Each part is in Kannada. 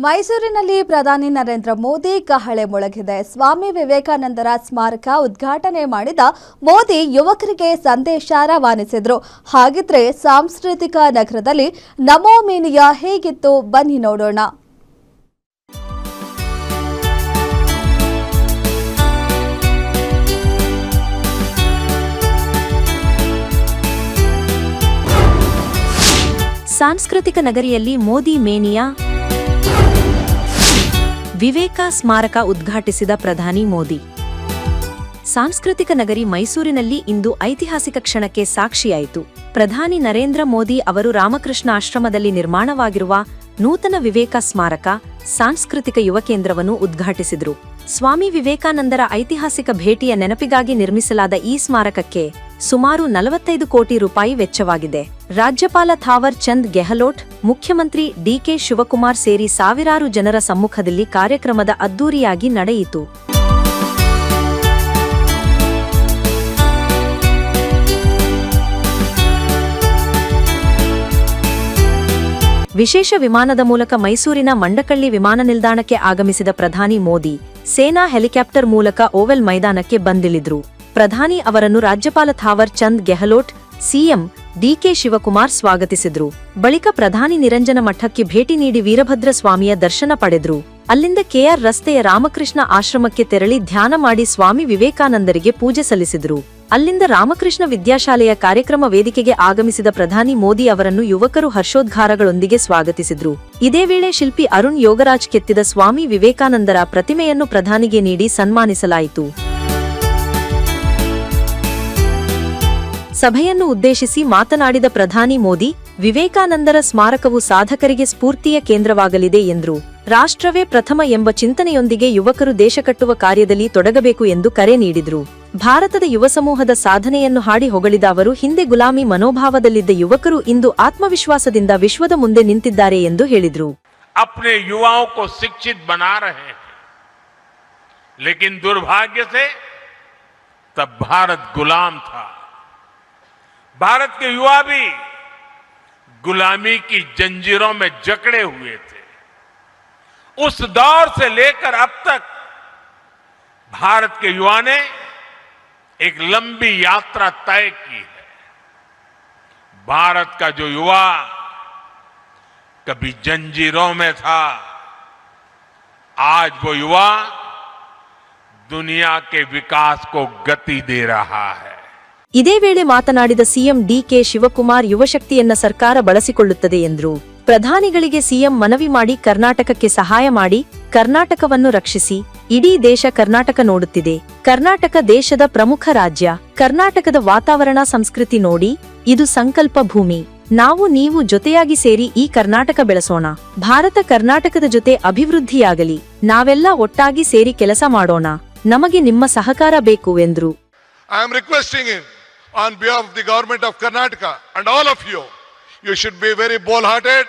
ಮೈಸೂರಿನಲ್ಲಿ ಪ್ರಧಾನಿ ನರೇಂದ್ರ ಮೋದಿ ಕಹಳೆ ಮೊಳಗಿದೆ. ಸ್ವಾಮಿ ವಿವೇಕಾನಂದರ ಸ್ಮಾರಕ ಉದ್ಘಾಟನೆ ಮಾಡಿದ ಮೋದಿ ಯುವಕರಿಗೆ ಸಂದೇಶ ರವಾನಿಸಿದರು. ಹಾಗಿದ್ರೆ ಸಾಂಸ್ಕೃತಿಕ ನಗರದಲ್ಲಿ ನಮೋ ಮೀನಿಯಾ ಹೇಗಿತ್ತು ಬನ್ನಿ ನೋಡೋಣ. ಸಾಂಸ್ಕೃತಿಕ ನಗರಿಯಲ್ಲಿ ಮೋದಿ ಮೇನಿಯಾ. ವಿವೇಕ ಸ್ಮಾರಕ ಉದ್ಘಾಟಿಸಿದ ಪ್ರಧಾನಿ ಮೋದಿ. ಸಾಂಸ್ಕೃತಿಕ ನಗರಿ ಮೈಸೂರಿನಲ್ಲಿ ಇಂದು ಐತಿಹಾಸಿಕ ಕ್ಷಣಕ್ಕೆ ಸಾಕ್ಷಿಯಾಯಿತು. ಪ್ರಧಾನಿ ನರೇಂದ್ರ ಮೋದಿ ಅವರು ರಾಮಕೃಷ್ಣ ಆಶ್ರಮದಲ್ಲಿ ನಿರ್ಮಾಣವಾಗಿರುವ ನೂತನ ವಿವೇಕ ಸ್ಮಾರಕ ಸಾಂಸ್ಕೃತಿಕ ಯುವ ಕೇಂದ್ರವನ್ನು ಉದ್ಘಾಟಿಸಿದರು. ಸ್ವಾಮಿ ವಿವೇಕಾನಂದರ ಐತಿಹಾಸಿಕ ಭೇಟಿಯ ನೆನಪಿಗಾಗಿ ನಿರ್ಮಿಸಲಾದ ಈ ಸ್ಮಾರಕಕ್ಕೆ ಸುಮಾರು 45 ಕೋಟಿ ರೂಪಾಯಿ ವೆಚ್ಚವಾಗಿದೆ. ರಾಜ್ಯಪಾಲ ಥಾವರ್ ಚಂದ್ ಗೆಹ್ಲೋಟ್, ಮುಖ್ಯಮಂತ್ರಿ ಡಿಕೆ ಶಿವಕುಮಾರ್ ಸೇರಿ ಸಾವಿರಾರು ಜನರ ಸಮ್ಮುಖದಲ್ಲಿ ಕಾರ್ಯಕ್ರಮದ ಅದ್ದೂರಿಯಾಗಿ ನಡೆಯಿತು. ವಿಶೇಷ ವಿಮಾನದ ಮೂಲಕ ಮೈಸೂರಿನ ಮಂಡಕಳ್ಳಿ ವಿಮಾನ ನಿಲ್ದಾಣಕ್ಕೆ ಆಗಮಿಸಿದ ಪ್ರಧಾನಿ ಮೋದಿ ಸೇನಾ ಹೆಲಿಕಾಪ್ಟರ್ ಮೂಲಕ ಓವೆಲ್ ಮೈದಾನಕ್ಕೆ ಬಂದಿಳಿದ್ರು. ಪ್ರಧಾನಿ ಅವರನ್ನು ರಾಜ್ಯಪಾಲ ಥಾವರ್ ಚಂದ್ ಗೆಹ್ಲೋಟ್, ಸಿಎಂ ಡಿಕೆ ಶಿವಕುಮಾರ್ ಸ್ವಾಗತಿಸಿದ್ರು. ಬಳಿಕ ಪ್ರಧಾನಿ ನಿರಂಜನ ಮಠಕ್ಕೆ ಭೇಟಿ ನೀಡಿ ವೀರಭದ್ರ ಸ್ವಾಮಿಯ ದರ್ಶನ ಪಡೆದ್ರು. ಅಲ್ಲಿಂದ ಕೆಆರ್ ರಸ್ತೆಯ ರಾಮಕೃಷ್ಣ ಆಶ್ರಮಕ್ಕೆ ತೆರಳಿ ಧ್ಯಾನ ಮಾಡಿ ಸ್ವಾಮಿ ವಿವೇಕಾನಂದರಿಗೆ ಪೂಜೆ ಸಲ್ಲಿಸಿದ್ರು. ಅಲ್ಲಿಂದ ರಾಮಕೃಷ್ಣ ವಿದ್ಯಾಶಾಲೆಯ ಕಾರ್ಯಕ್ರಮ ವೇದಿಕೆಗೆ ಆಗಮಿಸಿದ ಪ್ರಧಾನಿ ಮೋದಿ ಅವರನ್ನು ಯುವಕರು ಹರ್ಷೋದ್ಗಾರಗಳೊಂದಿಗೆ ಸ್ವಾಗತಿಸಿದ್ರು. ಇದೇ ವೇಳೆ ಶಿಲ್ಪಿ ಅರುಣ್ ಯೋಗರಾಜ್ ಕೆತ್ತಿದ ಸ್ವಾಮಿ ವಿವೇಕಾನಂದರ ಪ್ರತಿಮೆಯನ್ನು ಪ್ರಧಾನಿಗೆ ನೀಡಿ ಸನ್ಮಾನಿಸಲಾಯಿತು. ಸಭೆಯನ್ನು ಉದ್ದೇಶಿಸಿ ಮಾತನಾಡಿದ ಪ್ರಧಾನಿ ಮೋದಿ, ವಿವೇಕಾನಂದರ ಸ್ಮಾರಕವು ಸಾಧಕರಿಗೆ ಸ್ಫೂರ್ತಿಯ ಕೇಂದ್ರವಾಗಲಿದೆ ಎಂದರು. ರಾಷ್ಟ್ರವೇ ಪ್ರಥಮ ಎಂಬ ಚಿಂತನೆಯೊಂದಿಗೆ ಯುವಕರು ದೇಶ ಕಟ್ಟುವ ಕಾರ್ಯದಲ್ಲಿ ತೊಡಗಬೇಕು ಎಂದು ಕರೆ ನೀಡಿದರು. ಭಾರತದ ಯುವ ಸಮೂಹದ ಸಾಧನೆಯನ್ನು ಹಾಡಿ ಹೊಗಳಿದ ಅವರು, ಹಿಂದೆ ಗುಲಾಮಿ ಮನೋಭಾವದಲ್ಲಿದ್ದ ಯುವಕರು ಇಂದು ಆತ್ಮವಿಶ್ವಾಸದಿಂದ ವಿಶ್ವದ ಮುಂದೆ ನಿಂತಿದ್ದಾರೆ ಎಂದು ಹೇಳಿದರು. अपने युवाओं को शिक्षित बना रहे हैं, लेकिन दुर्भाग्य से तब भारत गुलाम था. भारत के युवा भी गुलामी की जंजीरों में जकड़े हुए थे. उस दौर से लेकर अब तक भारत के युवा ने एक लंबी यात्रा तय की है. भारत का जो युवा कभी जंजीरों में था, आज वो युवा दुनिया के विकास को गति दे रहा है. ಇದೇ ವೇಳೆ ಮಾತನಾಡಿದ ಸಿಎಂ ಡಿಕೆ ಶಿವಕುಮಾರ್, ಯುವಶಕ್ತಿಯನ್ನ ಸರ್ಕಾರ ಬಳಸಿಕೊಳ್ಳುತ್ತದೆ ಎಂದರು. ಪ್ರಧಾನಿಗಳಿಗೆ ಸಿಎಂ ಮನವಿ ಮಾಡಿ ಕರ್ನಾಟಕಕ್ಕೆ ಸಹಾಯ ಮಾಡಿ, ಕರ್ನಾಟಕವನ್ನು ರಕ್ಷಿಸಿ. ಇಡೀ ದೇಶ ಕರ್ನಾಟಕ ನೋಡುತ್ತಿದೆ. ಕರ್ನಾಟಕ ದೇಶದ ಪ್ರಮುಖ ರಾಜ್ಯ. ಕರ್ನಾಟಕದ ವಾತಾವರಣ, ಸಂಸ್ಕೃತಿ ನೋಡಿ. ಇದು ಸಂಕಲ್ಪ ಭೂಮಿ. ನಾವು ನೀವು ಜೊತೆಯಾಗಿ ಸೇರಿ ಈ ಕರ್ನಾಟಕ ಬೆಳೆಸೋಣ. ಭಾರತ ಕರ್ನಾಟಕದ ಜೊತೆ ಅಭಿವೃದ್ಧಿಯಾಗಲಿ. ನಾವೆಲ್ಲ ಒಟ್ಟಾಗಿ ಸೇರಿ ಕೆಲಸ ಮಾಡೋಣ. ನಮಗೆ ನಿಮ್ಮ ಸಹಕಾರ ಬೇಕು ಎಂದರು. I am requesting him on behalf of the government of Karnataka and all of you, you should be very bold-hearted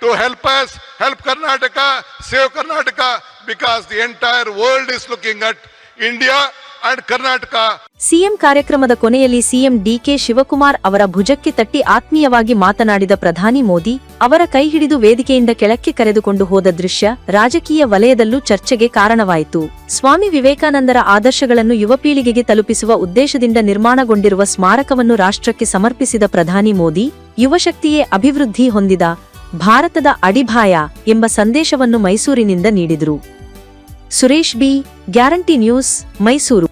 to help us, help Karnataka, save Karnataka, because the entire world is looking at India and Karnataka. CM ಕಾರ್ಯಕ್ರಮದ ಕೊನೆಯಲ್ಲಿ ಸಿಎಂ ಡಿಕೆ ಶಿವಕುಮಾರ್ ಅವರ ಭುಜಕ್ಕೆ ತಟ್ಟಿ ಆತ್ಮೀಯವಾಗಿ ಮಾತನಾಡಿದ ಪ್ರಧಾನಿ ಮೋದಿ ಅವರ ಕೈ ಹಿಡಿದು ವೇದಿಕೆಯಿಂದ ಕೆಳಕ್ಕೆ ಕರೆದುಕೊಂಡು ಹೋದ ದೃಶ್ಯ ರಾಜಕೀಯ ವಲಯದಲ್ಲೂ ಚರ್ಚೆಗೆ ಕಾರಣವಾಯಿತು. ಸ್ವಾಮಿ ವಿವೇಕಾನಂದರ ಆದರ್ಶಗಳನ್ನು ಯುವ ಪೀಳಿಗೆಗೆ ತಲುಪಿಸುವ ಉದ್ದೇಶದಿಂದ ನಿರ್ಮಾಣಗೊಂಡಿರುವ ಸ್ಮಾರಕವನ್ನು ರಾಷ್ಟ್ರಕ್ಕೆ ಸಮರ್ಪಿಸಿದ ಪ್ರಧಾನಿ ಮೋದಿ, ಯುವಶಕ್ತಿಯೇ ಅಭಿವೃದ್ಧಿ ಹೊಂದಿದ ಭಾರತದ ಅಡಿಭಾಯ ಎಂಬ ಸಂದೇಶವನ್ನು ಮೈಸೂರಿನಿಂದ ನೀಡಿದರು. Suresh B, guarantee news, Mysuru.